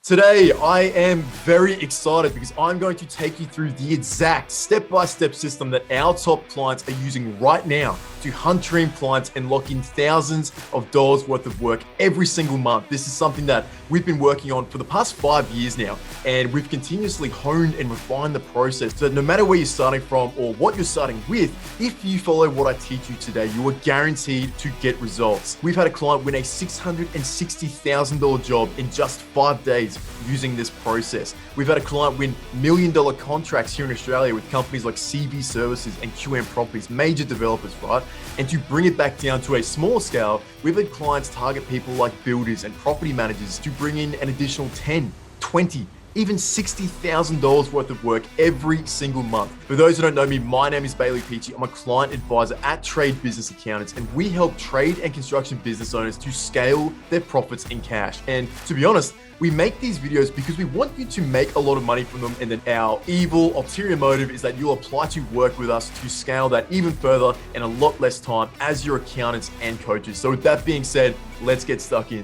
Today, I am very excited because I'm going to take you through the exact step-by-step system that our top clients are using right now to hunt dream clients and lock in thousands of dollars worth of work every single month. This is something that we've been working on for the past 5 years now, and we've continuously honed and refined the process so that no matter where you're starting from or what you're starting with, if you follow what I teach you today, you are guaranteed to get results. We've had a client win a $660,000 job in just 5 days using this process. We've had a client win $1 million contracts here in Australia with companies like CV Services and QM Properties, major developers, right? And to bring it back down to a small scale, we've had clients target people like builders and property managers to bring in an additional 10, 20, even $60,000 worth of work every single month. For those who don't know me, my name is Bayley Peachey. I'm a client advisor at Trade Business Accountants, and we help trade and construction business owners to scale their profits in cash. And to be honest, we make these videos because we want you to make a lot of money from them, and then our evil ulterior motive is that you'll apply to work with us to scale that even further in a lot less time as your accountants and coaches. So with that being said, let's get stuck in.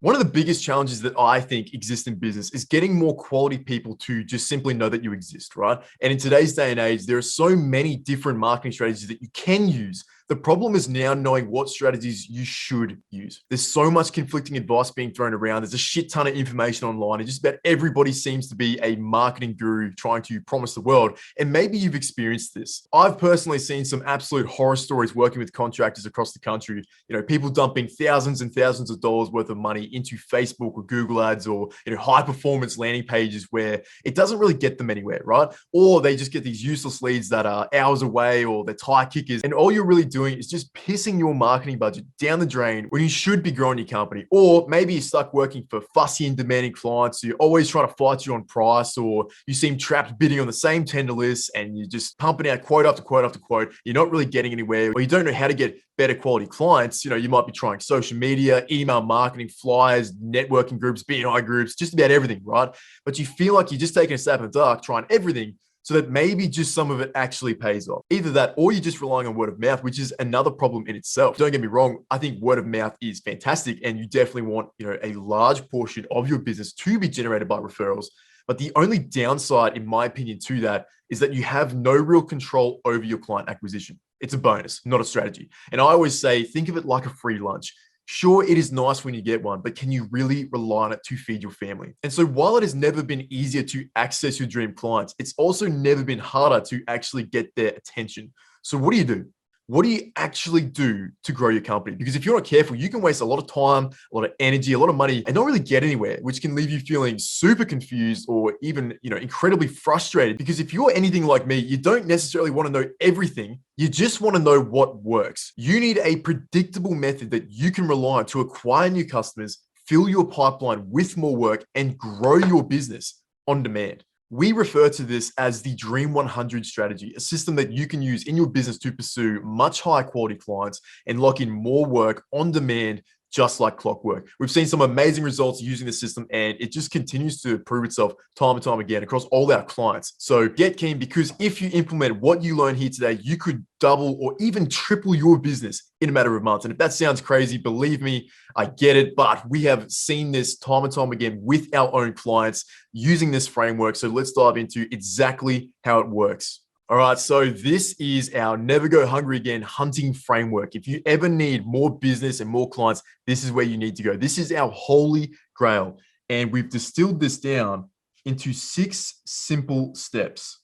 One of the biggest challenges that I think exist in business is getting more quality people to just simply know that you exist, right? And in today's day and age, there are so many different marketing strategies that you can use. The problem is now knowing what strategies you should use. There's so much conflicting advice being thrown around. There's a shit ton of information online, and just about everybody seems to be a marketing guru trying to promise the world. And maybe you've experienced this. I've personally seen some absolute horror stories working with contractors across the country. You know, people dumping thousands and thousands of dollars worth of money into Facebook or Google ads or, high performance landing pages where it doesn't really get them anywhere, right? Or they just get these useless leads that are hours away, or they're tire kickers. And all you're really doing is just pissing your marketing budget down the drain when you should be growing your company. Or maybe you're stuck working for fussy and demanding clients. So you're always trying to fight you on price, or you seem trapped bidding on the same tender lists and you're just pumping out quote after quote after quote. You're not really getting anywhere, or you don't know how to get better quality clients. You might be trying social media, email marketing, flyers, networking groups, BNI groups, just about everything, right? But you feel like you're just taking a stab in the dark, trying everything, so that maybe just some of it actually pays off. Either that, or you're just relying on word of mouth, which is another problem in itself. Don't get me wrong. I think word of mouth is fantastic, and you definitely want, a large portion of your business to be generated by referrals. But the only downside, in my opinion, to that is that you have no real control over your client acquisition. It's a bonus, not a strategy. And I always say, think of it like a free lunch. Sure, it is nice when you get one, but can you really rely on it to feed your family? And so while it has never been easier to access your dream clients, it's also never been harder to actually get their attention. So what do you do? What do you actually do to grow your company? Because if you're not careful, you can waste a lot of time, a lot of energy, a lot of money, and not really get anywhere, which can leave you feeling super confused or even, incredibly frustrated. Because if you're anything like me, you don't necessarily want to know everything. You just want to know what works. You need a predictable method that you can rely on to acquire new customers, fill your pipeline with more work, and grow your business on demand. We refer to this as the Dream 100 strategy, a system that you can use in your business to pursue much higher quality clients and lock in more work on demand, just like clockwork. We've seen some amazing results using the system, and it just continues to prove itself time and time again across all our clients. So get keen, because if you implement what you learn here today, you could double or even triple your business in a matter of months. And if that sounds crazy, believe me, I get it, but we have seen this time and time again with our own clients using this framework. So let's dive into exactly how it works. All right, so this is our Never Go Hungry Again hunting framework. If you ever need more business and more clients, this is where you need to go. This is our holy grail. And we've distilled this down into 6 simple steps.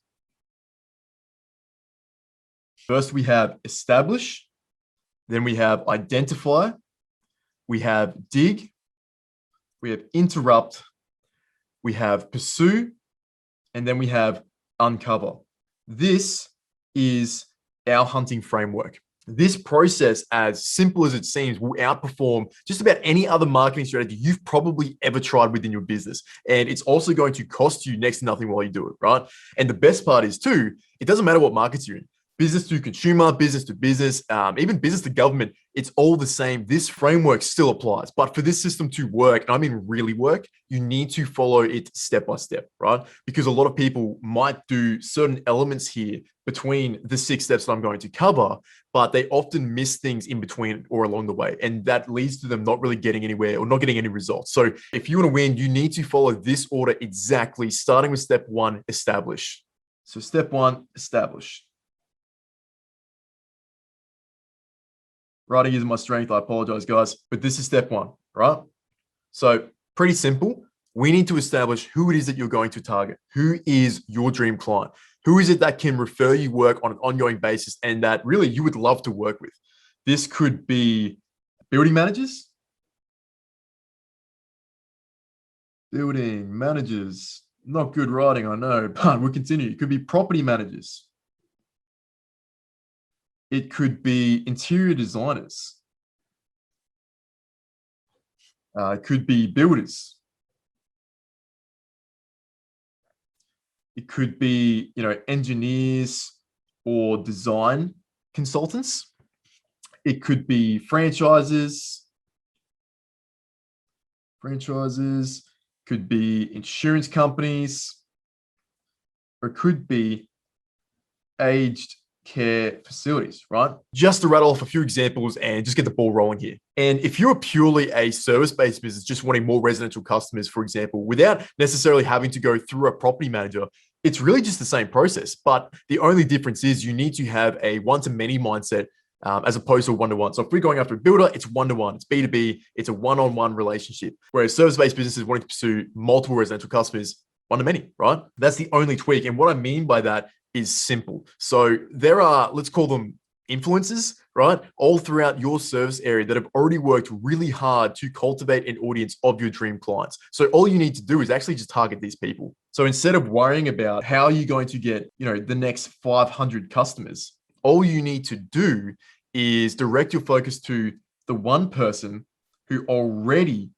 First, we have establish. Then we have identify. We have dig. We have interrupt. We have pursue. And then we have uncover. This is our hunting framework. This process, as simple as it seems, will outperform just about any other marketing strategy you've probably ever tried within your business. And it's also going to cost you next to nothing while you do it, right? And the best part is too, it doesn't matter what markets you're in. business to consumer, business to business, even business to government, it's all the same. This framework still applies. But for this system to work, and I mean really work, you need to follow it step by step, right? Because a lot of people might do certain elements here between the 6 steps that I'm going to cover, but they often miss things in between or along the way. And that leads to them not really getting anywhere or not getting any results. So if you want to win, you need to follow this order exactly, starting with step 1, establish. So step 1, establish. Writing isn't my strength. I apologize, guys, but this is step 1, right? So pretty simple. We need to establish who it is that you're going to target. Who is your dream client? Who is it that can refer you work on an ongoing basis and that really you would love to work with? This could be building managers. Building managers. Not good writing, I know, but we'll continue. It could be property managers. It could be interior designers. It could be builders. It could be, engineers or design consultants. It could be franchises. Could be insurance companies, or it could be aged care facilities, right? Just to rattle off a few examples and just get the ball rolling here. And if you're purely a service-based business, just wanting more residential customers, for example, without necessarily having to go through a property manager, it's really just the same process. But the only difference is you need to have a one-to-many mindset as opposed to a one-to-one. So if we're going after a builder, it's one-to-one, it's B2B, it's a one-on-one relationship. Whereas service-based businesses wanting to pursue multiple residential customers, one-to-many, right? That's the only tweak. And what I mean by that is simple. So there are, let's call them influencers, right? All throughout your service area that have already worked really hard to cultivate an audience of your dream clients. So all you need to do is actually just target these people. So instead of worrying about how you're going to get, the next 500 customers, all you need to do is direct your focus to the one person who already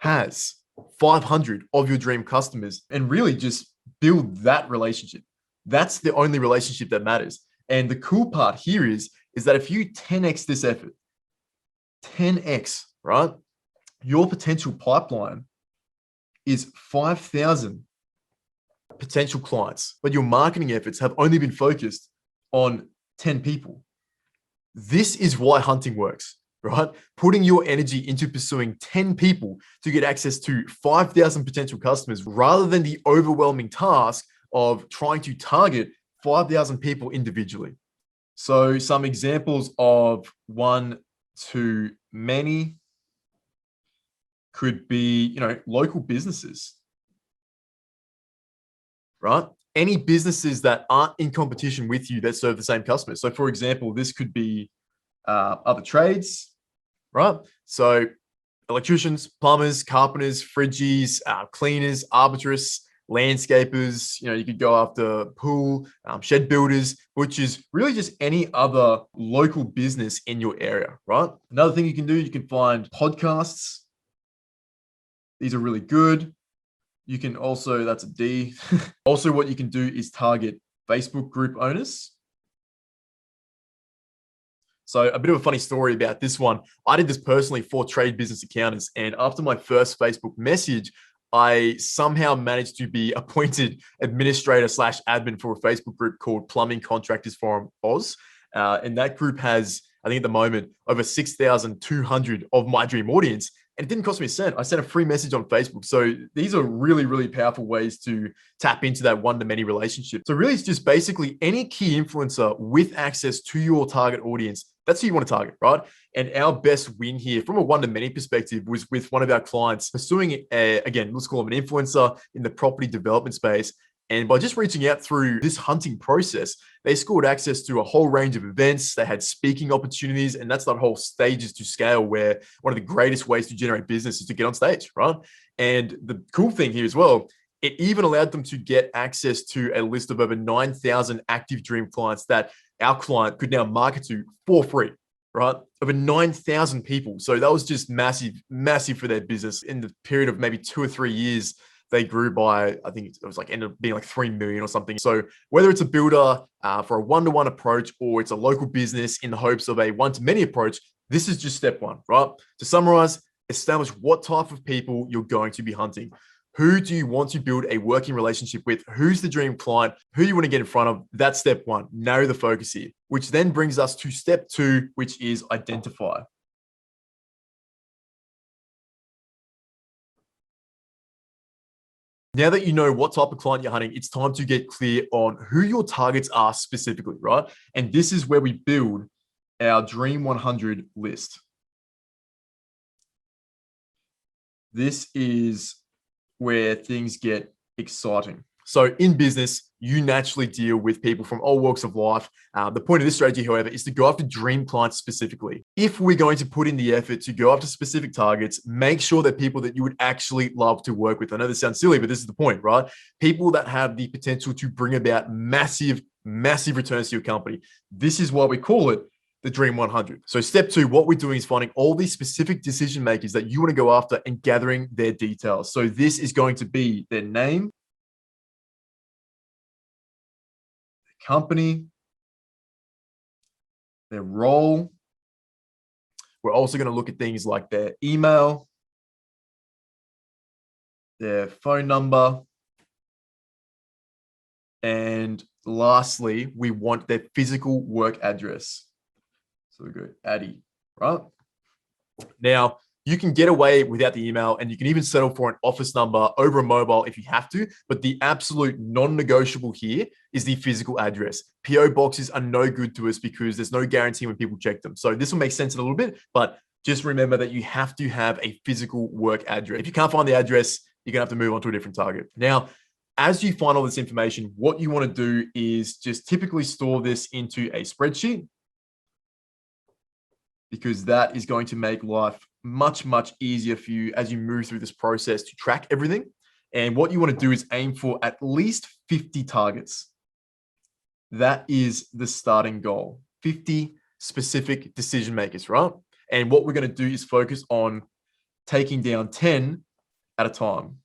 has 500 of your dream customers and really just build that relationship. That's the only relationship that matters. And the cool part here is that if you 10x this effort, 10x, right? Your potential pipeline is 5,000 potential clients, but your marketing efforts have only been focused on 10 people. This is why hunting works, right? Putting your energy into pursuing 10 people to get access to 5,000 potential customers rather than the overwhelming task of trying to target 5,000 people individually. So some examples of one-to-many could be, local businesses, right? Any businesses that aren't in competition with you that serve the same customers. So for example, this could be other trades, right? So electricians, plumbers, carpenters, fridgies, cleaners, arbitrists, landscapers, you could go after pool, shed builders, which is really just any other local business in your area, right? Another thing you can do, you can find podcasts. These are really good. You can also, that's a D. Also, what you can do is target Facebook group owners. So a bit of a funny story about this one. I did this personally for trade business accountants. And after my first Facebook message, I somehow managed to be appointed administrator / admin for a Facebook group called Plumbing Contractors Forum Oz. And that group has, I think at the moment, over 6,200 of my dream audience. And it didn't cost me a cent. I sent a free message on Facebook. So these are really, really powerful ways to tap into that one-to-many relationship. So really, it's just basically any key influencer with access to your target audience. That's who you want to target, right? And our best win here from a one-to-many perspective was with one of our clients pursuing, again, let's call him an influencer in the property development space. And by just reaching out through this hunting process, they scored access to a whole range of events. They had speaking opportunities, and that's that whole stages to scale, where one of the greatest ways to generate business is to get on stage, right? And the cool thing here as well, it even allowed them to get access to a list of over 9,000 active dream clients that our client could now market to for free, right? Over 9,000 people. So that was just massive, massive for their business in the period of maybe 2 or 3 years. they grew by, I think it was like ended up being like 3 million or something. So whether it's a builder for a one-to-one approach, or it's a local business in the hopes of a one-to-many approach, this is just step one, right? To summarize, establish what type of people you're going to be hunting. Who do you want to build a working relationship with? Who's the dream client? Who you want to get in front of? That's step one. Narrow the focus here, which then brings us to step two, which is identify. Now that you know what type of client you're hunting, it's time to get clear on who your targets are specifically, right? And this is where we build our Dream 100 list. This is where things get exciting. So in business, you naturally deal with people from all walks of life. The point of this strategy, however, is to go after dream clients specifically. If we're going to put in the effort to go after specific targets, make sure that people that you would actually love to work with. I know this sounds silly, but this is the point, right? People that have the potential to bring about massive, massive returns to your company. This is why we call it the Dream 100. So step two, what we're doing is finding all these specific decision makers that you want to go after and gathering their details. So this is going to be their name, company, their role. We're also going to look at things like their email, their phone number, and lastly, we want their physical work address. So we go Addy, right? Now, you can get away without the email, and you can even settle for an office number over a mobile if you have to. But the absolute non-negotiable here is the physical address. PO boxes are no good to us because there's no guarantee when people check them. So this will make sense in a little bit, but just remember that you have to have a physical work address. If you can't find the address, you're gonna have to move on to a different target. Now, as you find all this information, what you want to do is just typically store this into a spreadsheet, because that is going to make life much, much easier for you as you move through this process to track everything. And what you want to do is aim for at least 50 targets. That is the starting goal. 50 specific decision makers, right? And what we're going to do is focus on taking down 10 at a time.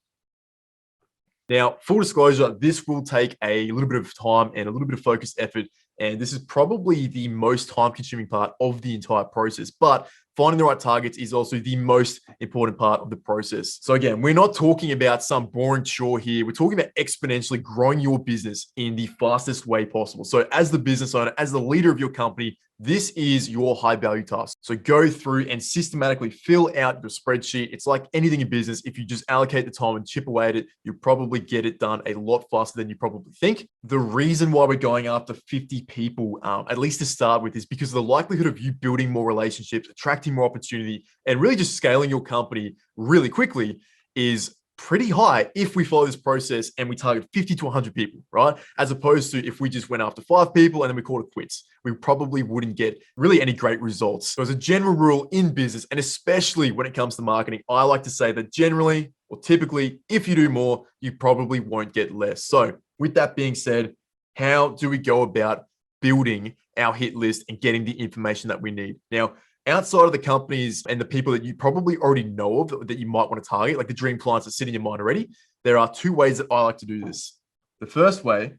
Now, full disclosure, this will take a little bit of time and a little bit of focused effort. And this is probably the most time-consuming part of the entire process. But finding the right targets is also the most important part of the process. So again, we're not talking about some boring chore here. We're talking about exponentially growing your business in the fastest way possible. So as the business owner, as the leader of your company, this is your high value task. So go through and systematically fill out your spreadsheet. It's like anything in business. If you just allocate the time and chip away at it, you'll probably get it done a lot faster than you probably think. The reason why we're going after 50 people, at least to start with, is because of the likelihood of you building more relationships, attracting more opportunity, and really just scaling your company really quickly is pretty high if we follow this process and we target 50 to 100 people, right? As opposed to if we just went after 5 people and then we called it quits, we probably wouldn't get really any great results. So as a general rule in business, and especially when it comes to marketing, I like to say that generally or typically, if you do more, you probably won't get less. So with that being said, how do we go about building our hit list and getting the information that we need? Now, outside of the companies and the people that you probably already know of that you might want to target, like the dream clients that sit in your mind already, there are 2 ways that I like to do this. The first way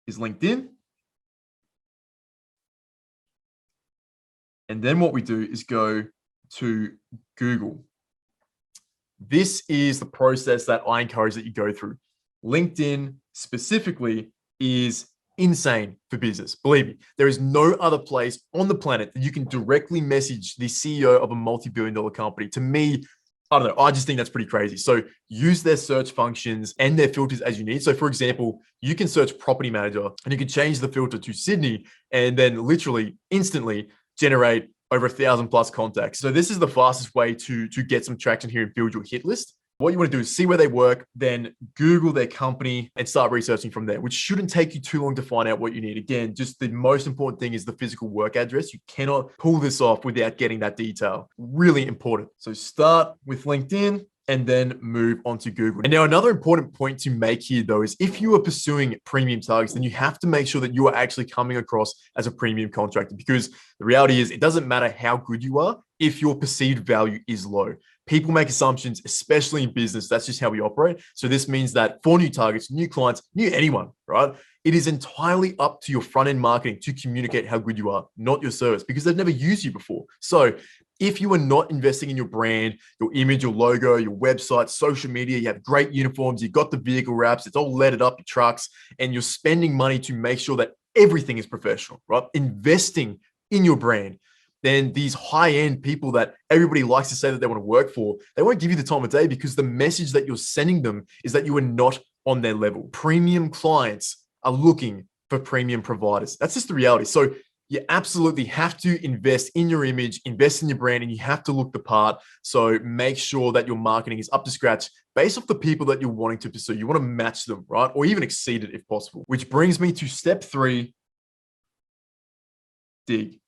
is LinkedIn. And then what we do is go to Google. This is the process that I encourage that you go through. LinkedIn specifically is insane for business. Believe me, there is no other place on the planet that you can directly message the CEO of a multi-billion-dollar company. To me, I don't know, I just think that's pretty crazy. So use their search functions and their filters as you need. So for example, you can search property manager and you can change the filter to Sydney and then literally instantly generate over 1,000 plus contacts. So this is the fastest way to get some traction here and build your hit list. What you want to do is see where they work, then Google their company and start researching from there, which shouldn't take you too long to find out what you need. Again, just the most important thing is the physical work address. You cannot pull this off without getting that detail. Really important. So start with LinkedIn and then move on to Google. And now another important point to make here though is if you are pursuing premium targets, then you have to make sure that you are actually coming across as a premium contractor, because the reality is it doesn't matter how good you are if your perceived value is low. People make assumptions, especially in business. That's just how we operate. So this means that for new targets, new clients, new anyone, right? It is entirely up to your front-end marketing to communicate how good you are, not your service, because they've never used you before. So if you are not investing in your brand, your image, your logo, your website, social media, you have great uniforms, you've got the vehicle wraps, it's all lettered up, your trucks, and you're spending money to make sure that everything is professional, right? Investing in your brand, then these high-end people that everybody likes to say that they want to work for, they won't give you the time of day because the message that you're sending them is that you are not on their level. Premium clients are looking for premium providers. That's just the reality. So you absolutely have to invest in your image, invest in your brand, and you have to look the part. So make sure that your marketing is up to scratch based off the people that you're wanting to pursue. You want to match them, right? Or even exceed it if possible. Which brings me to step 3, dig.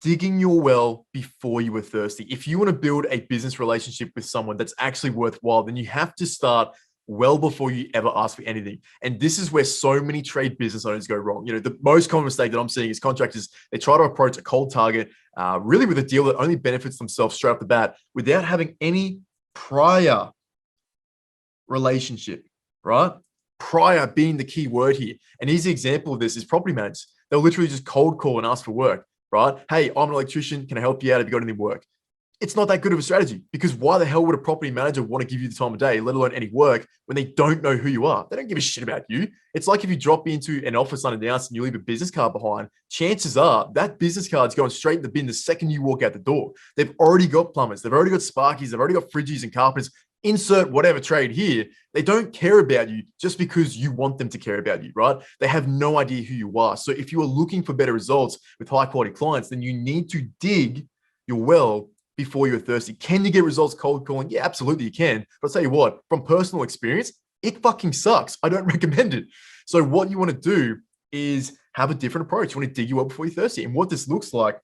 Digging your well before you were thirsty. If you want to build a business relationship with someone that's actually worthwhile, then you have to start well before you ever ask for anything. And this is where so many trade business owners go wrong. The most common mistake that I'm seeing is contractors, they try to approach a cold target, really with a deal that only benefits themselves straight off the bat without having any prior relationship, right? Prior being the key word here. An easy example of this is property managers. They'll literally just cold call and ask for work, right? Hey, I'm an electrician. Can I help you out? Have you got any work? It's not that good of a strategy because why the hell would a property manager want to give you the time of day, let alone any work, when they don't know who you are? They don't give a shit about you. It's like if you drop into an office unannounced and you leave a business card behind, chances are that business card's going straight in the bin the second you walk out the door. They've already got plumbers. They've already got sparkies. They've already got fridgies and carpenters. Insert whatever trade here. They don't care about you just because you want them to care about you, right? They have no idea who you are. So if you are looking for better results with high quality clients, then you need to dig your well before you're thirsty. Can you get results cold calling? Yeah, absolutely you can. But I'll tell you what, from personal experience, it fucking sucks. I don't recommend it. So what you want to do is have a different approach. You want to dig your well before you're thirsty. And what this looks like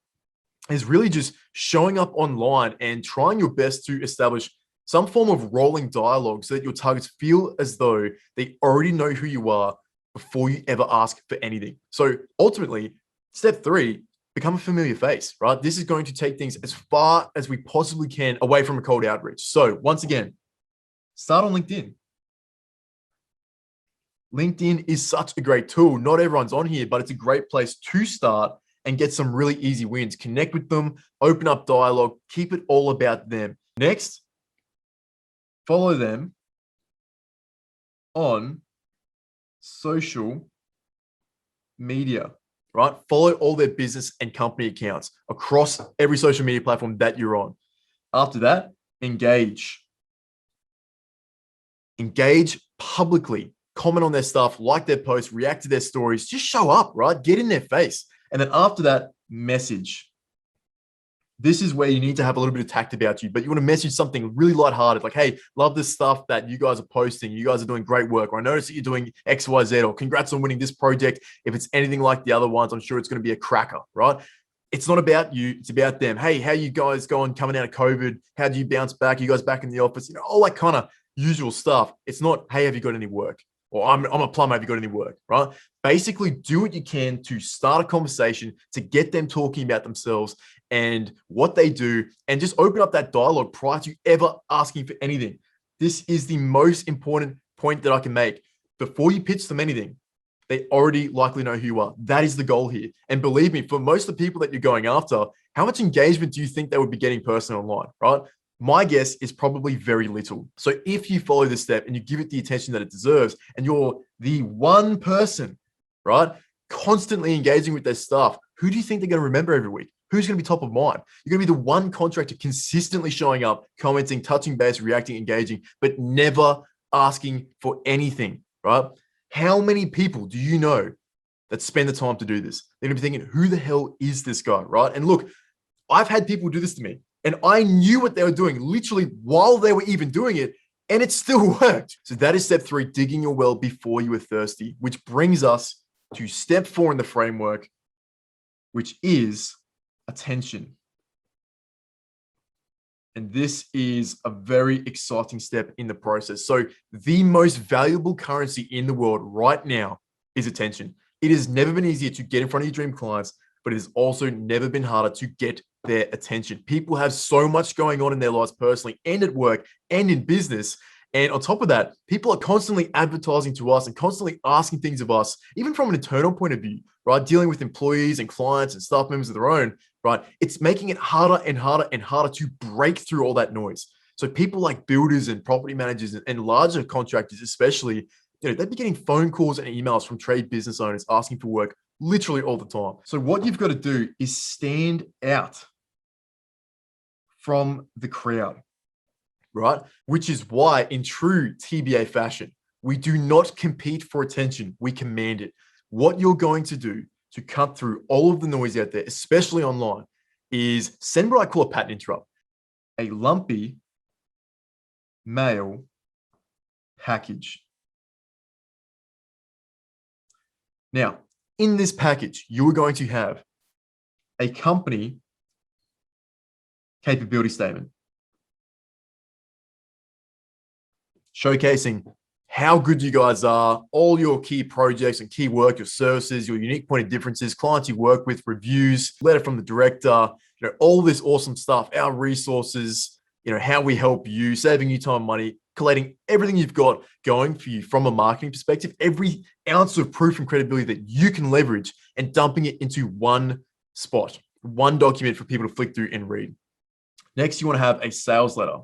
is really just showing up online and trying your best to establish some form of rolling dialogue so that your targets feel as though they already know who you are before you ever ask for anything. So ultimately, step 3, become a familiar face, right? This is going to take things as far as we possibly can away from a cold outreach. So once again, start on LinkedIn. LinkedIn is such a great tool. Not everyone's on here, but it's a great place to start and get some really easy wins. Connect with them, open up dialogue, keep it all about them. Next, follow them on social media, right? Follow all their business and company accounts across every social media platform that you're on. After that, engage. Engage publicly. Comment on their stuff, like their posts, react to their stories. Just show up, right? Get in their face. And then after that, message. This is where you need to have a little bit of tact about you, but you want to message something really lighthearted, like, hey, love this stuff that you guys are posting. You guys are doing great work. Or I noticed that you're doing X, Y, Z, or congrats on winning this project. If it's anything like the other ones, I'm sure it's going to be a cracker, right? It's not about you. It's about them. Hey, how you guys going coming out of COVID? How do you bounce back? You guys back in the office? All that kind of usual stuff. It's not, hey, have you got any work? Or I'm a plumber, have you got any work, right? Basically, do what you can to start a conversation, to get them talking about themselves and what they do, and just open up that dialogue prior to ever asking for anything. This is the most important point that I can make. Before you pitch them anything, they already likely know who you are. That is the goal here. And believe me, for most of the people that you're going after, how much engagement do you think they would be getting personally online, right? My guess is probably very little. So if you follow this step and you give it the attention that it deserves, and you're the one person, right, constantly engaging with their stuff, who do you think they're going to remember every week? Who's going to be top of mind? You're going to be the one contractor consistently showing up, commenting, touching base, reacting, engaging, but never asking for anything, right? How many people do you know that spend the time to do this? They're going to be thinking, who the hell is this guy, right? And look, I've had people do this to me. And I knew what they were doing literally while they were even doing it, and it still worked. So that is step 3, digging your well before you were thirsty, which brings us to step 4 in the framework, which is attention. And this is a very exciting step in the process. So the most valuable currency in the world right now is attention. It has never been easier to get in front of your dream clients, but it has also never been harder to get their attention. People have so much going on in their lives personally and at work and in business. And on top of that, people are constantly advertising to us and constantly asking things of us, even from an internal point of view, right? Dealing with employees and clients and staff members of their own, right? It's making it harder and harder and harder to break through all that noise. So people like builders and property managers and larger contractors, especially, they'd be getting phone calls and emails from trade business owners asking for work literally all the time. So what you've got to do is stand out from the crowd, right? Which is why in true TBA fashion, we do not compete for attention. We command it. What you're going to do to cut through all of the noise out there, especially online, is send what I call a pattern interrupt, a lumpy mail package. Now, in this package, you're going to have a company capability statement showcasing how good you guys are, all your key projects and key work, your services, your unique point of differences, clients you work with, reviews, letter from the director, all this awesome stuff, our resources, how we help you, saving you time, money, collating everything you've got going for you from a marketing perspective, every ounce of proof and credibility that you can leverage and dumping it into one spot, one document for people to flick through and read. Next, you want to have a sales letter.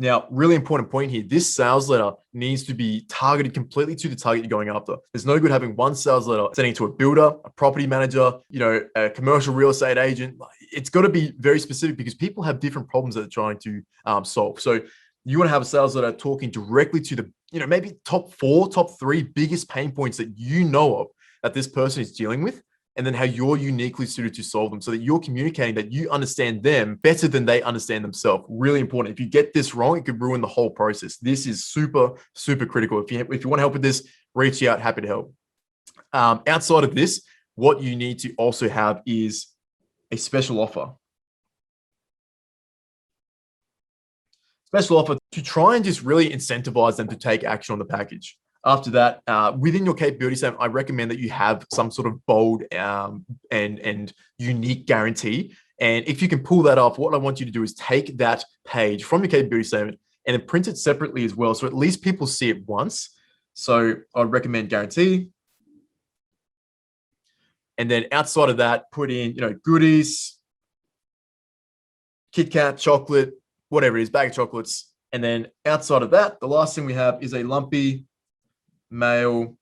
Now, really important point here, this sales letter needs to be targeted completely to the target you're going after. There's no good having one sales letter sending it to a builder, a property manager, a commercial real estate agent. It's got to be very specific because people have different problems that they're trying to solve. So you want to have a sales letter talking directly to the, maybe top 4, top 3 biggest pain points that you know of that this person is dealing with, and then how you're uniquely suited to solve them so that you're communicating that you understand them better than they understand themselves. Really important. If you get this wrong, it could ruin the whole process. This is super, super critical. If you want to help with this, reach out, happy to help. Outside of this, what you need to also have is a special offer. Special offer to try and just really incentivize them to take action on the package. After that, within your capability statement, I recommend that you have some sort of bold and unique guarantee. And if you can pull that off, what I want you to do is take that page from your capability statement and then print it separately as well. So at least people see it once. So I'd recommend guarantee. And then outside of that, put in, goodies, Kit Kat, chocolate, whatever it is, bag of chocolates. And then outside of that, the last thing we have is a lumpy mail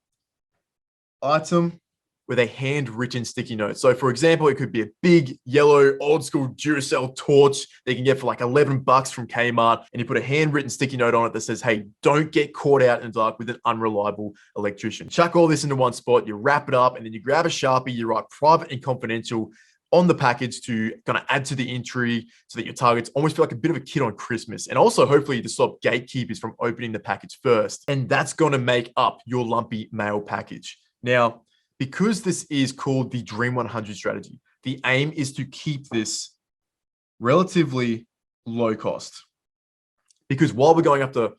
item with a handwritten sticky note. So for example, it could be a big yellow old school Duracell torch that you can get for like $11 from Kmart, and you put a handwritten sticky note on it that says, hey, don't get caught out in the dark with an unreliable electrician. Chuck all this into one spot, you wrap it up, and then you grab a Sharpie, you write private and confidential on the package to kind of add to the entry so that your targets almost feel like a bit of a kid on Christmas. And also hopefully to stop gatekeepers from opening the package first. And that's going to make up your lumpy mail package. Now, because this is called the Dream 100 strategy, the aim is to keep this relatively low cost. Because while we're going after,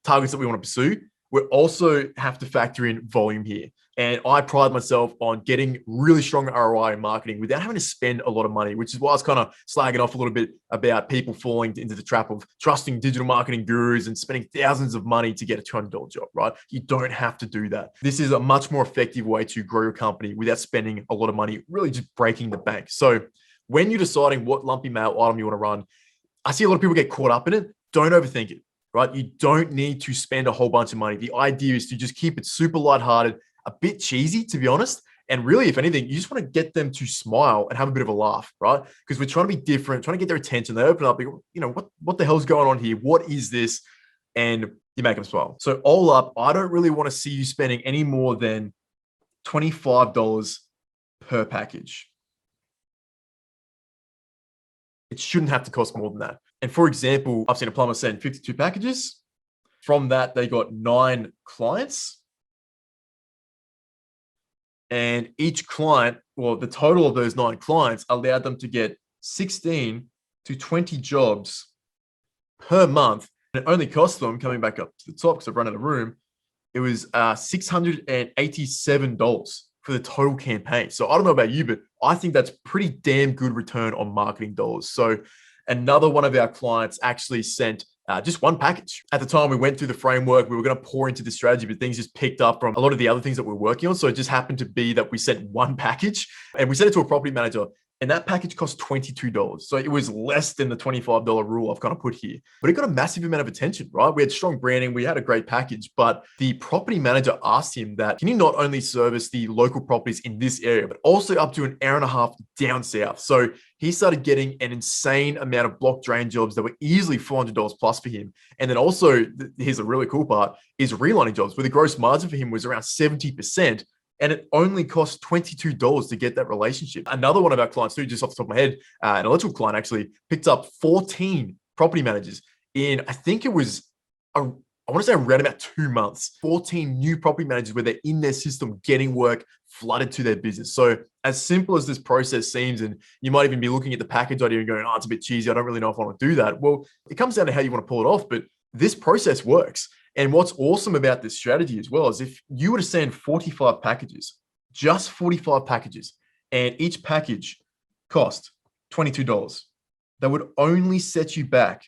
targets that we want to pursue, we also have to factor in volume here. And I pride myself on getting really strong ROI in marketing without having to spend a lot of money, which is why I was kind of slagging off a little bit about people falling into the trap of trusting digital marketing gurus and spending thousands of money to get a $200 job, right? You don't have to do that. This is a much more effective way to grow your company without spending a lot of money, really just breaking the bank. So when you're deciding what lumpy mail item you want to run, I see a lot of people get caught up in it. Don't overthink it, right? You don't need to spend a whole bunch of money. The idea is to just keep it super lighthearted, a bit cheesy, to be honest. And really, if anything, you just want to get them to smile and have a bit of a laugh, right? Because we're trying to be different, trying to get their attention. They open up, what the hell's going on here? What is this? And you make them smile. So all up, I don't really want to see you spending any more than $25 per package. It shouldn't have to cost more than that. And for example, I've seen a plumber send 52 packages. From that, they got 9 clients. And each client, the total of those 9 clients allowed them to get 16 to 20 jobs per month. And it only cost them, coming back up to the top because I've run out of room, it was $687 for the total campaign. So I don't know about you, but I think that's pretty damn good return on marketing dollars. So another one of our clients actually sent just one package. At the time we went through the framework, we were going to pour into the strategy, but things just picked up from a lot of the other things that we're working on. So it just happened to be that we sent one package and we sent it to a property manager. And that package cost $22. So it was less than the $25 rule I've kind of put here. But it got a massive amount of attention, right? We had strong branding, we had a great package, but the property manager asked him that, can you not only service the local properties in this area, but also up to an hour and a half down south? So he started getting an insane amount of block drain jobs that were easily $400 plus for him. And then also, here's the really cool part, is relining jobs, where the gross margin for him was around 70%. And it only cost $22 to get that relationship. Another one of our clients, too, just off the top of my head, an electrical client actually picked up 14 property managers in, I think it was, I want to say around about 2 months, 14 new property managers where they're in their system getting work flooded to their business. So as simple as this process seems, and you might even be looking at the package idea and going, oh, it's a bit cheesy, I don't really know if I want to do that. Well, it comes down to how you want to pull it off, but this process works. And what's awesome about this strategy as well is if you were to send 45 packages, just 45 packages, and each package cost $22, that would only set you back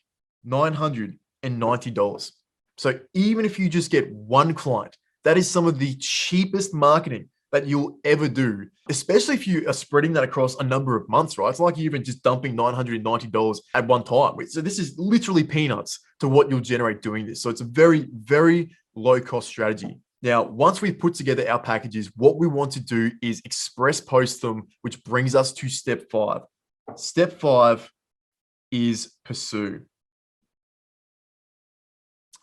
$990. So even if you just get one client, that is some of the cheapest marketing that you'll ever do, especially if you are spreading that across a number of months, right? It's like you're even just dumping $990 at one time. So this is literally peanuts to what you'll generate doing this. So it's a very, very low cost strategy. Now, once we've put together our packages, what we want to do is express post them, which brings us to step 5. Step 5 is pursue.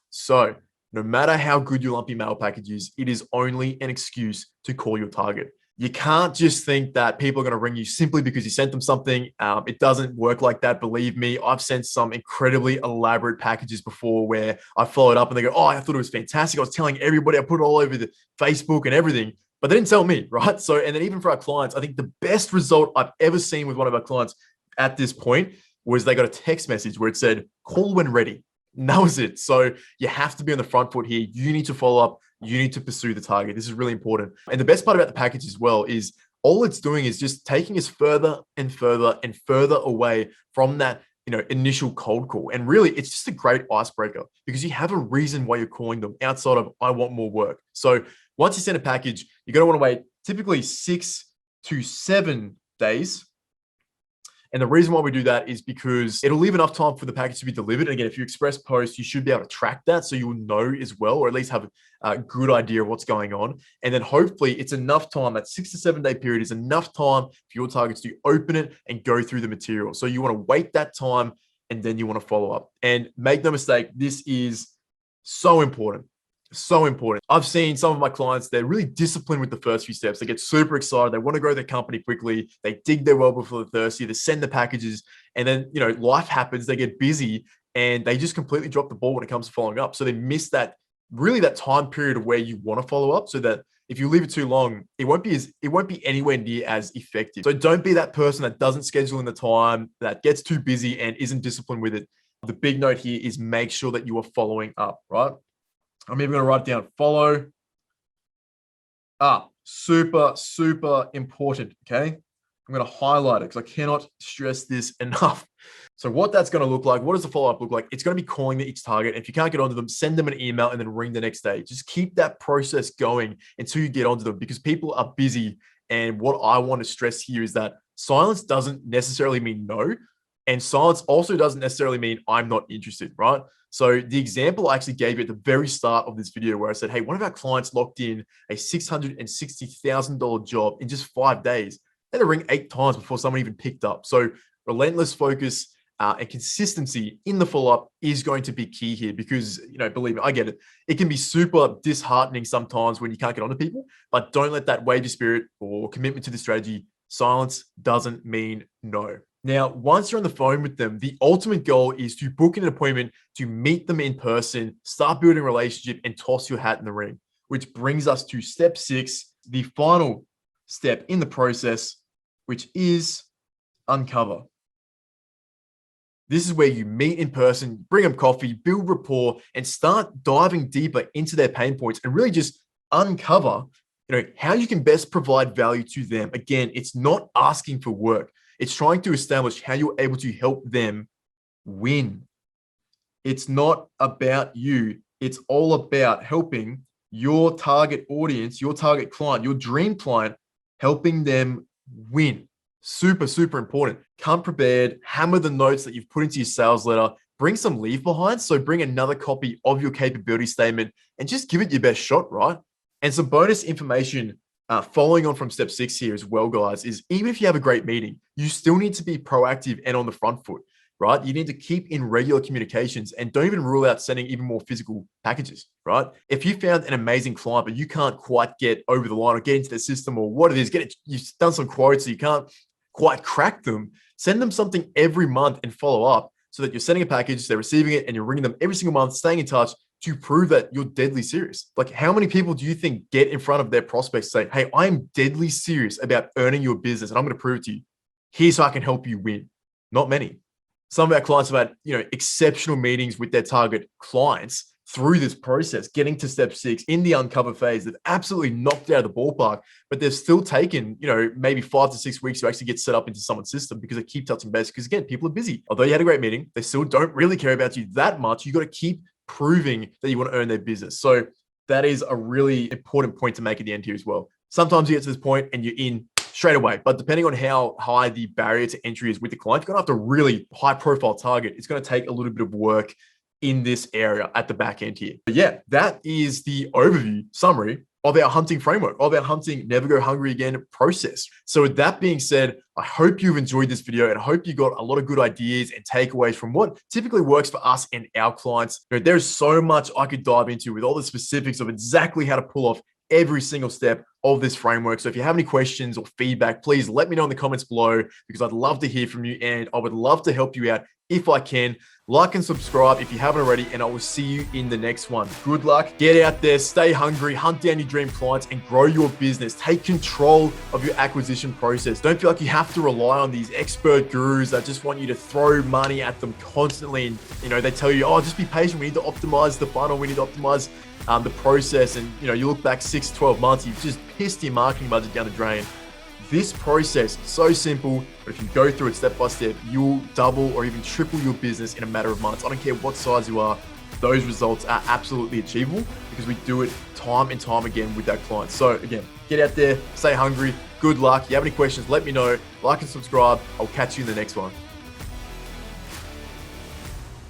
So no matter how good your lumpy mail package is, it is only an excuse to call your target. You can't just think that people are going to ring you simply because you sent them something. It doesn't work like that. Believe me, I've sent some incredibly elaborate packages before where I followed up and they go, oh, I thought it was fantastic. I was telling everybody, I put it all over the Facebook and everything, but they didn't tell me, right? So, and then even for our clients, I think the best result I've ever seen with one of our clients at this point was they got a text message where it said, call when ready. And that was it. So you have to be on the front foot here. You need to follow up. You need to pursue the target. This is really important. And the best part about the package as well is all it's doing is just taking us further and further and further away from that, initial cold call. And really, it's just a great icebreaker because you have a reason why you're calling them outside of I want more work. So once you send a package, you're going to want to wait typically 6 to 7 days. And the reason why we do that is because it'll leave enough time for the package to be delivered. And again, if you express post, you should be able to track that so you'll know as well, or at least have a good idea of what's going on. And then hopefully it's enough time, that 6 to 7 day period is enough time for your targets to open it and go through the material. So you want to wait that time and then you want to follow up. And make no mistake, this is so important. So important. I've seen some of my clients, they're really disciplined with the first few steps. They get super excited. They want to grow their company quickly. They dig their well before the thirsty. They send the packages and then, life happens. They get busy and they just completely drop the ball when it comes to following up. So they miss that time period of where you want to follow up so that if you leave it too long, it won't be anywhere near as effective. So don't be that person that doesn't schedule in the time, that gets too busy and isn't disciplined with it. The big note here is make sure that you are following up, right? I'm even going to write down follow up. Super, super important. Okay. I'm going to highlight it because I cannot stress this enough. So what that's going to look like, what does the follow-up look like? It's going to be calling each target. If you can't get onto them, send them an email and then ring the next day. Just keep that process going until you get onto them because people are busy. And what I want to stress here is that silence doesn't necessarily mean no. And silence also doesn't necessarily mean I'm not interested, right? So the example I actually gave you at the very start of this video where I said, hey, one of our clients locked in a $660,000 job in just 5 days. They had to ring 8 times before someone even picked up. So relentless focus and consistency in the follow-up is going to be key here because, believe me, I get it. It can be super disheartening sometimes when you can't get onto people, but don't let that wave your spirit or commitment to the strategy. Silence doesn't mean no. Now, once you're on the phone with them, the ultimate goal is to book an appointment to meet them in person, start building a relationship, and toss your hat in the ring, which brings us to step 6, the final step in the process, which is uncover. This is where you meet in person, bring them coffee, build rapport, and start diving deeper into their pain points and really just uncover how you can best provide value to them. Again, it's not asking for work. It's trying to establish how you're able to help them win. It's not about you. It's all about helping your target audience, your target client, your dream client, helping them win. Super, super important. Come prepared, hammer the notes that you've put into your sales letter, bring some leave behind. So bring another copy of your capability statement and just give it your best shot, right? And some bonus information following on from step 6 here as well, guys, is even if you have a great meeting, you still need to be proactive and on the front foot, right? You need to keep in regular communications and don't even rule out sending even more physical packages, right? If you found an amazing client, but you can't quite get over the line or get into the system or what it is, you've done some quotes, so you can't quite crack them, send them something every month and follow up so that you're sending a package, they're receiving it, and you're ringing them every single month, staying in touch to prove that you're deadly serious. Like, how many people do you think get in front of their prospects say, hey, I am deadly serious about earning your business and I'm going to prove it to you. Here's how I can help you win. Not many. Some of our clients have had, exceptional meetings with their target clients through this process, getting to step 6 in the uncover phase. They've absolutely knocked out of the ballpark, but they've still taken, maybe 5 to 6 weeks to actually get set up into someone's system because they keep touching base. Because again, people are busy. Although you had a great meeting, they still don't really care about you that much. You got to keep proving that you want to earn their business. So that is a really important point to make at the end here as well. Sometimes you get to this point and you're in straight away, but depending on how high the barrier to entry is with the client, you're going to have to really high profile target. It's going to take a little bit of work in this area at the back end here. But yeah, that is the overview summary of our hunting framework, of our hunting never go hungry again process. So with that being said, I hope you've enjoyed this video and I hope you got a lot of good ideas and takeaways from what typically works for us and our clients. There's so much I could dive into with all the specifics of exactly how to pull off every single step of this framework. So if you have any questions or feedback, please let me know in the comments below because I'd love to hear from you and I would love to help you out if I can. Like and subscribe if you haven't already, and I will see you in the next one. Good luck. Get out there, stay hungry, hunt down your dream clients, and grow your business. Take control of your acquisition process. Don't feel like you have to rely on these expert gurus that just want you to throw money at them constantly. And, they tell you, oh, just be patient. We need to optimize the funnel. We need to optimize the process. And, you look back 6 to 12 months, you've just pissed your marketing budget down the drain. This process is so simple, but if you go through it step by step, you'll double or even triple your business in a matter of months. I don't care what size you are, those results are absolutely achievable because we do it time and time again with our clients. So again, get out there, stay hungry, good luck. If you have any questions, let me know. Like and subscribe. I'll catch you in the next one.